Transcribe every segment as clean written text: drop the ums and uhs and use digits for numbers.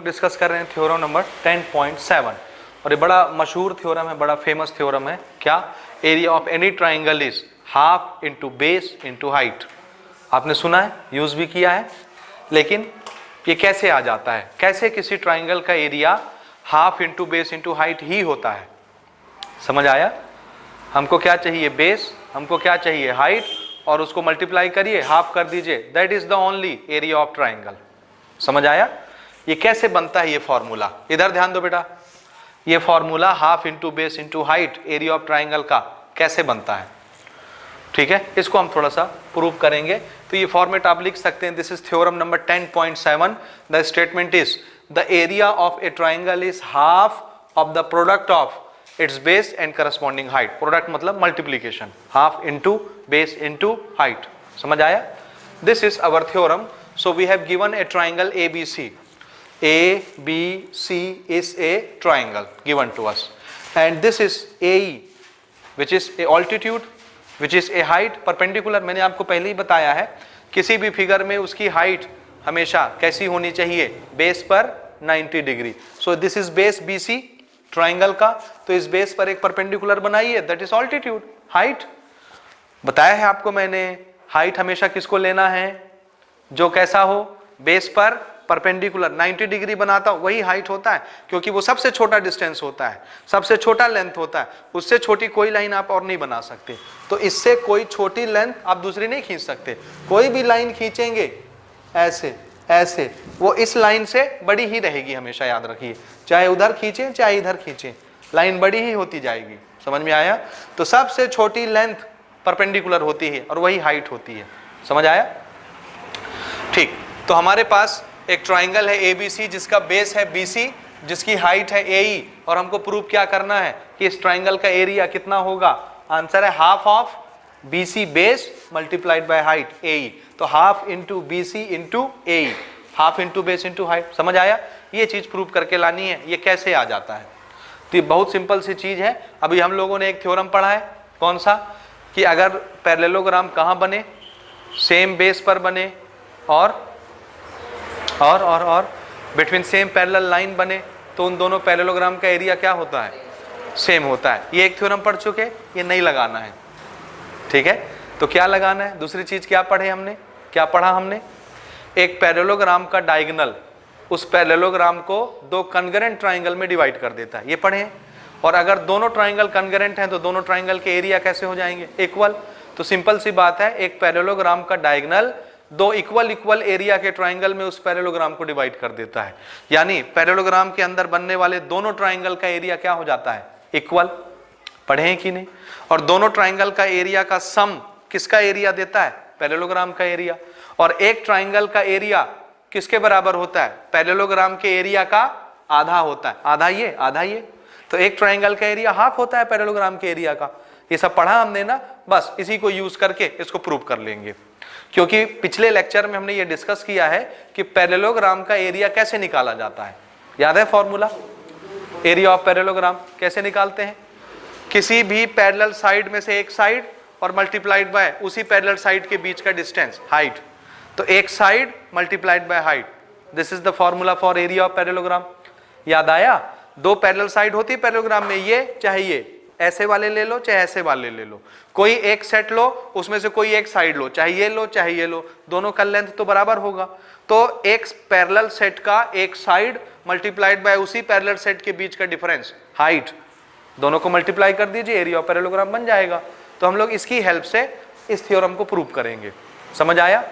लोग डिस्कस कर रहे हैं थ्योरम नंबर 10.7 और ये बड़ा मशहूर थ्योरम है, बड़ा फेमस थ्योरम है। क्या? Area of any triangle is half into base into height. आपने सुना है, यूज भी किया है, लेकिन ये कैसे आ जाता है? कैसे किसी ट्राइंगल का area half into base into height ही होता है? समझ आया? हमको क्या चाहिए? बेस, हमको क्या चाहिए? हाइट, और उसको मल्टीप्लाई करिए, हाफ कर दीजिए, that is the only area of triangle. समझ आया? ये कैसे बनता है ये फॉर्मूला? इधर ध्यान दो बेटा, ये formula half into base into height area of triangle का कैसे बनता है? ठीक है, इसको हम थोड़ा सा प्रूव करेंगे। तो ये फॉर्मेट आप लिख सकते हैं, this is theorem number 10.7। The statement is the area of a triangle is half of the product of its base and corresponding height. Product मतलब multiplication, half into base into height. समझ आया? This is our theorem. So we have given a triangle ABC. ABC is a triangle given to us, and this is AE, which is a altitude, which is a height perpendicular। मैंने आपको पहले ही बताया है, किसी भी figure में उसकी height हमेशा कैसी होनी चाहिए? बेस पर 90 degree. So this is base BC triangle का, तो इस बेस पर एक परपेंडिकुलर बनाइए, दैट इज ऑल्टीट्यूड, हाइट। बताया है आपको मैंने, हाइट हमेशा किसको लेना है? जो कैसा हो? बेस पर परपेंडिकुलर 90 डिग्री बनाता हूं, वही हाइट होता है, क्योंकि वो सबसे छोटा डिस्टेंस होता है, सबसे छोटा लेंथ होता है। उससे छोटी कोई लाइन आप और नहीं बना सकते। तो इससे कोई छोटी लेंथ आप दूसरी नहीं खींच सकते। कोई भी लाइन खींचेंगे ऐसे ऐसे, वो इस लाइन से बड़ी ही रहेगी हमेशा, याद रखिए। चाहे उधर खींचें चाहे इधर खींचें, लाइन बड़ी ही होती जाएगी। समझ में आया? तो सबसे छोटी लेंथ परपेंडिकुलर होती है और वही हाइट होती है। समझ आया? ठीक, तो हमारे पास एक ट्राइंगल है ABC जिसका बेस है BC, जिसकी हाइट है AE, और हमको प्रूव क्या करना है कि इस ट्राइंगल का एरिया कितना होगा? आंसर है half of BC base multiplied by height AE। तो half into BC into AE, half into base into height. समझ आया? ये चीज प्रूव करके लानी है। ये कैसे आ जाता है? तो ये बहुत सिंपल सी चीज है। अभी हम लोगों ने एक थ्योरम पढ़ा है, कौन सा? कि अगर पैरेललोग्राम कहाँ बने? सेम बेस पर बने और बिटवीन सेम पैरेलल लाइन बने, तो उन दोनों पैरेललोग्राम का एरिया क्या होता है? सेम होता है। ये एक थ्योरम पढ़ चुके, ये नहीं लगाना है। ठीक है, तो क्या लगाना है? दूसरी चीज क्या पढ़े हमने? क्या पढ़ा हमने? एक पैरेललोग्राम का डायगोनल उस पैरेललोग्राम को दो कॉन्ग्रुएंट ट्राइंगल में डिवाइड कर देता है, ये पढ़े हैं। और अगर दोनों ट्राइंगल कॉन्ग्रुएंट हैं तो दोनों ट्राइंगल के एरिया कैसे हो जाएंगे? इक्वल। तो सिंपल सी बात है, एक पैरेललोग्राम का डायगोनल दो इक्वल एरिया के ट्राइंगल में उस पैरेललोग्राम को डिवाइड कर देता है। यानी पैरेललोग्राम के अंदर बनने वाले दोनों ट्राइंगल का एरिया क्या हो जाता है? इक्वल। पढ़े हैं कि नहीं? और दोनों ट्राइंगल का एरिया का सम किसका एरिया देता है? पैरेललोग्राम का एरिया। और एक ट्राइंगल का एरिया किसके बराबर होता है? पैरेललोग्राम के एरिया का आधा होता है। आधा ये, आधा ये। तो एक ट्राइंगल का एरिया हाफ होता है पैरेललोग्राम के एरिया का। ये सब पढ़ा हमने ना, बस इसी को यूज करके इसको प्रूव कर लेंगे। क्योंकि पिछले लेक्चर में हमने ये डिस्कस किया है कि पैरेललोग्राम का एरिया कैसे निकाला जाता है। याद है फॉर्मूला? एरिया ऑफ पैरेललोग्राम कैसे निकालते हैं? किसी भी पैरेलल साइड में से एक साइड और मल्टीप्लाइड बाय उसी पैरेलल साइड के बीच का डिस्टेंस, हाइट। तो एक side multiplied by height, this is the formula for area of parallelogram. याद आया? दो पैरेलल साइड होती है पैरेललोग्राम में, ये चाहे ये, ऐसे वाले ले लो चाहे ऐसे वाले ले लो, कोई एक सेट लो, उसमें से कोई एक साइड लो, चाहे ये लो चाहे ये लो, दोनों का लेंथ तो बराबर होगा। तो एक पैरेलल सेट का एक साइड मल्टीप्लाइड बाय उसी पैरेलल सेट के बीच का डिफरेंस, हाइट, दोनों को मल्टीप्लाई कर दीजिए, एरिया ऑफ पैरेललोग्राम बन जाएगा। तो हम लोग इसकी हेल्प से इस थ्योरम को प्रूव करेंगे। समझ आया?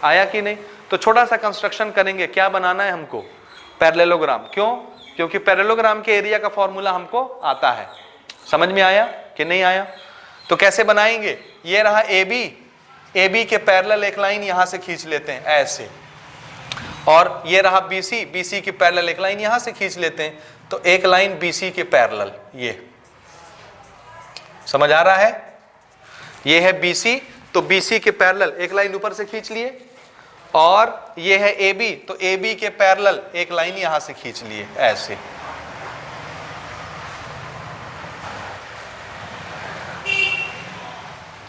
आया कि नहीं? तो छोटा सा कंस्ट्रक्शन करेंगे। क्या बनाना है हमको? पैरेललोग्राम। क्यों? क्योंकि पैरेललोग्राम के एरिया का फॉर्मूला हमको आता है। समझ में आया कि नहीं आया? तो कैसे बनाएंगे? ये रहा AB के पैरेलल एक लाइन यहां से खींच लेते हैं ऐसे, और ये रहा BC के पैरेलल एक लाइन यहां से खींच लेते हैं। तो एक लाइन BC के पैरेलल, ये समझ आ रहा है? ये है BC, तो BC के पैरेलल एक लाइन ऊपर से खींच लिए, और ये है AB, तो AB के पैरेलल एक लाइन यहां से खींच लिए ऐसे।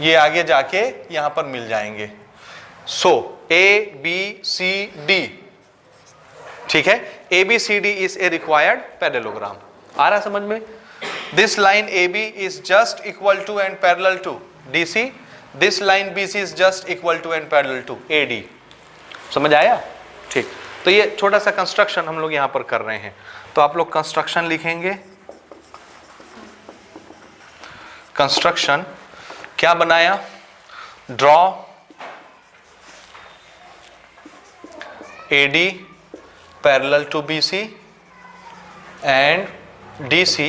ये आगे जाके यहां पर मिल जाएंगे। सो ABCD, ठीक है? ABCD is a required parallelogram. आ रहा समझ में? This line AB is just equal to and parallel to DC. This line BC is just equal to and parallel to AD. समझ आया? ठीक, तो ये छोटा सा कंस्ट्रक्शन हम लोग यहाँ पर कर रहे हैं। तो आप लोग कंस्ट्रक्शन लिखेंगे। कंस्ट्रक्शन क्या बनाया? Draw AD parallel to BC and DC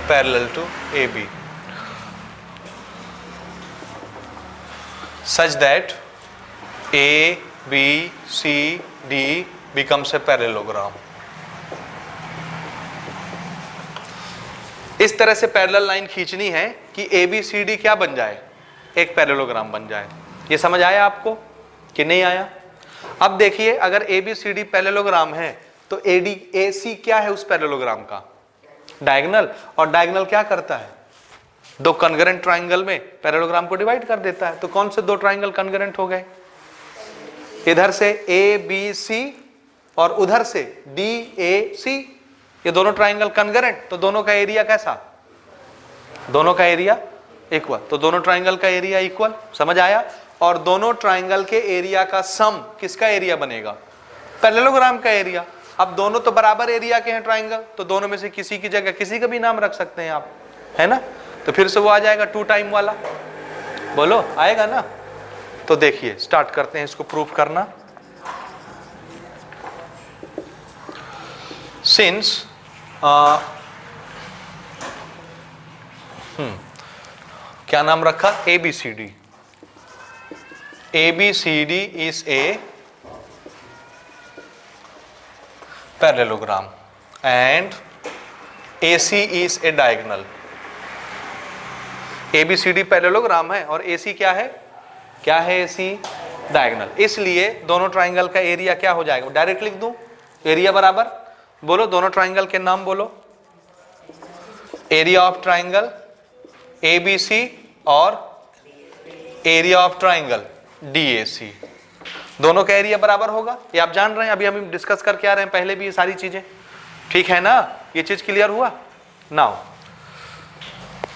parallel to AB such that A, B, C, D becomes a parallelogram. इस तरह से पैरेलल लाइन खींचनी है कि ABCD क्या बन जाए? एक पैरेललोग्राम बन जाए। ये समझ आया आपको कि नहीं आया? अब देखिए, अगर ABCD पैरेललोग्राम है तो AC क्या है उस पैरेललोग्राम का? डायगोनल। और डायगोनल क्या करता है? दो कॉन्ग्रुएंट ट्राइंगल में पैरेललोग्राम को डिवाइड कर देता है। तो कौन से दो ट्राइंगल कॉन्ग्रुएंट हो गए? इधर से ABC और उधर से DAC, ये दोनों ट्राइंगल कॉन्ग्रुएंट, तो दोनों का एरिया कैसा? दोनों का एरिया इक्वल। तो दोनों ट्राइंगल का एरिया इक्वल। समझ आया? और दोनों ट्राइंगल के एरिया का सम किसका एरिया बनेगा? पैरेललोग्राम का एरिया। अब दोनों तो बराबर एरिया के हैं ट्राइंगल, तो दोनों में से किसी की जगह किसी का भी नाम रख सकते हैं आप, है ना? तो फिर से वो आ जाएगा 2 टाइम वाला। बोलो आएगा ना? तो देखिए स्टार्ट करते हैं इसको प्रूफ करना। सिंस क्या नाम रखा? ABCD. ABCD is a parallelogram and AC is a diagonal. ABCD parallelogram है और AC क्या है? क्या है AC? डायगोनल। इसलिए दोनों ट्राइंगल का एरिया क्या हो जाएगा? डायरेक्ट लिख दूं, एरिया बराबर, बोलो दोनों ट्राइंगल के नाम बोलो। एरिया ऑफ ट्राइंगल ABC और एरिया ऑफ ट्राइंगल DAC, दोनों का एरिया बराबर होगा। ये आप जान रहे हैं, अभी हम डिस्कस करके आ रहे हैं पहले भी ये सारी चीजें, ठीक है ना? ये चीज क्लियर हुआ? नाउ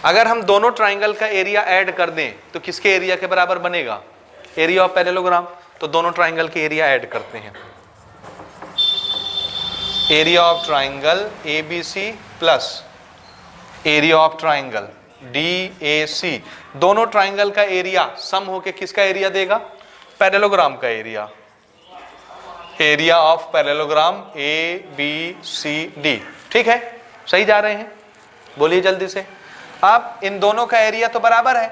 अगर हम दोनों ट्राइंगल का एरिया ऐड कर दें तो किसके एरिया के बराबर बनेगा? Area of parallelogram. तो दोनों ट्राइंगल के एरिया ऐड करते हैं। Area of triangle ABC plus area of triangle DAC, दोनों ट्राइंगल का एरिया सम होके किसका एरिया देगा? पैरेललोग्राम का area. Area of parallelogram ABCD, ठीक है? सही जा रहे हैं? बोलिए जल्दी से। अब इन दोनों का एरिया तो बराबर है,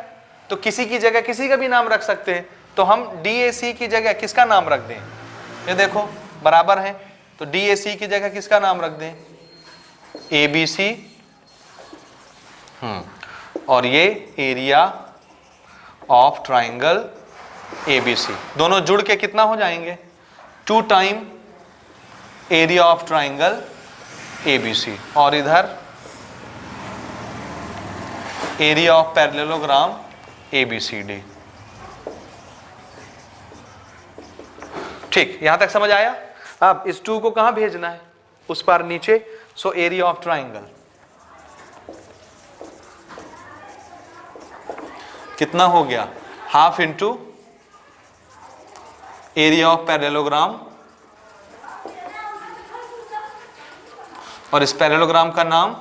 तो किसी की जगह किसी का भी नाम रख सकते हैं। तो हम DAC की जगह किसका नाम रख दें? ये देखो बराबर है, तो DAC की जगह किसका नाम रख दें? ABC। और ये एरिया ऑफ ट्राइंगल ABC, दोनों जुड़ के कितना हो जाएंगे? 2 time area of triangle ABC और इधर एरिया ऑफ पैरेललोग्राम ABCD। ठीक, यहां तक समझ आया? अब इस 2 को कहां भेजना है? उस पार नीचे। सो एरिया ऑफ ट्राइंगल कितना हो गया? Half into area of parallelogram, और इस पैरेललोग्राम का नाम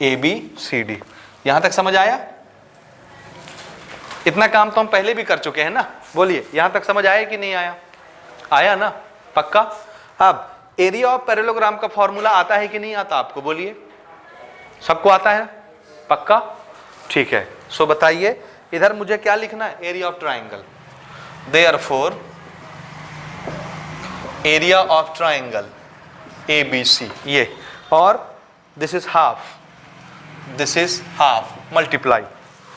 ABCD। यहां तक समझ आया? इतना काम तो हम पहले भी कर चुके हैं ना। बोलिए यहां तक समझ आया कि नहीं आया? आया ना? पक्का? अब एरिया ऑफ पैरेललोग्राम का फॉर्मूला आता है कि नहीं आता आपको? बोलिए, सबको आता है? पक्का? ठीक है। सो बताइए इधर मुझे क्या लिखना है? Area of triangle. Therefore area of triangle ABC, ये, और this is half multiply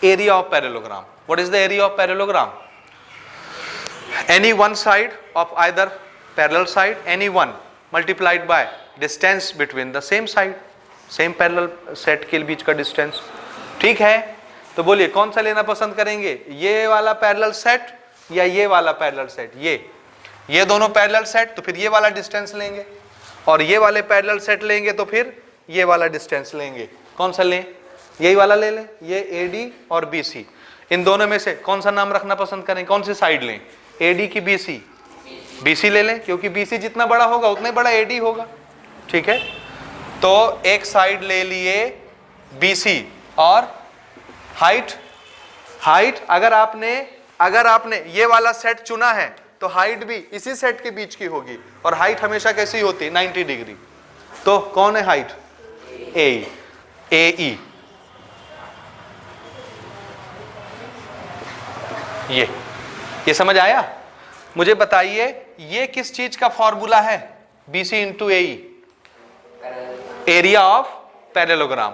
area of parallelogram. What is the area of parallelogram? Any one side of either parallel side, any one multiplied by distance between the same side, same parallel set के बीच का distance. ठीक है? तो बोलिए कौन सा लेना पसंद करेंगे? ये वाला पैरेलल सेट या ये वाला पैरेलल सेट? ये दोनों पैरेलल सेट तो फिर ये वाला डिस्टेंस लेंगे, और ये वाले पैरेलल सेट लेंगे तो फिर ये वाला डिस्टेंस लेंगे। कौन सा लें? यही वाला ले लें, ये AD और BC। इन दोनों में से कौन सा नाम रखना पसंद करें, कौन सी साइड लें, AD की BC? BC ले लें, क्योंकि BC जितना बड़ा होगा उतना ही बड़ा AD होगा। ठीक है, तो एक साइड ले लिए BC और हाइट अगर आपने ये वाला सेट चुना है तो हाइट भी इसी सेट के बीच की होगी, और हाइट हमेशा कैसी होती है? 90 डिग्री। तो कौन है हाइट? AE। ये समझ आया? मुझे बताइए ये किस चीज का फॉर्मूला है? BC into AE, area of parallelogram.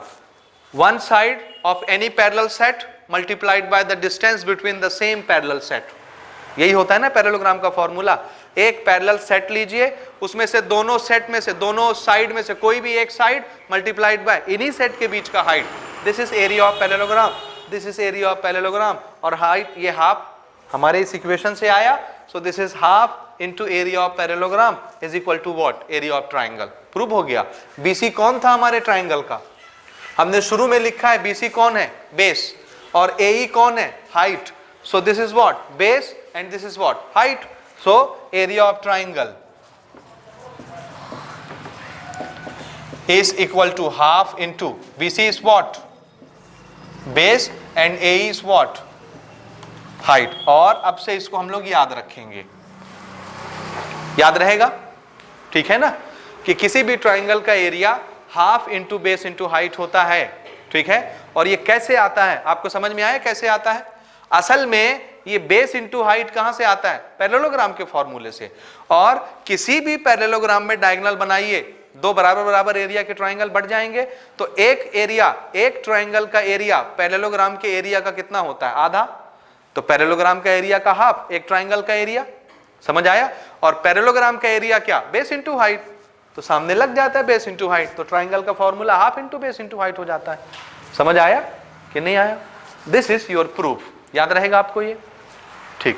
One side of any parallel set multiplied by the distance between the same parallel set. यही होता है ना पैरेललोग्राम का फॉर्मूला। एक पैरेलल सेट लीजिए, उसमें से दोनों सेट में से, दोनों साइड में से कोई भी एक साइड मल्टीप्लाइड बाय इन्हीं सेट के बीच का height. This is area of parallelogram, this is area of parallelogram. और हाइट ये हाफ हमारे इस इक्वेशन से आया, so this is half into area of parallelogram is equal to what? Area of triangle. Prove हो गया। BC कौन था हमारे ट्राइंगल का? हमने शुरू में लिखा है BC कौन है? बेस। और AE कौन है? Height. So this is what? Base and this is what? Height. So area of triangle is equal to half into BC is what? Base and AE is what? Height। और अब से इसको हम लोग याद रखेंगे, याद रहेगा? ठीक है ना, कि किसी भी ट्राइंगल का area half into base into height होता है। ठीक है, और ये कैसे आता है आपको समझ में आया कैसे आता है? असल में ये बेस इंटू हाइट कहां से आता है? पैरेललोग्राम के फॉर्मूले से। और किसी भी पैरेललोग्राम में डायगोनल बनाइए, दो बराबर बराबर एरिया के ट्राइंगल बढ़ जाएंगे, तो एक ट्राइंगल का एरिया पैरेललोग्राम के एरिया का कितना होता है? आधा। तो पैरेललोग्राम का एरिया का हाफ एक ट्राइंगल का एरिया। समझ आया? और पैरेललोग्राम का एरिया क्या? Base into height. तो सामने लग जाता है बेस इंटू हाइट, तो ट्राइंगल का formula half into base into height हो जाता है। समझ आया कि नहीं आया? This is your proof. याद रहेगा आपको ये? ठीक।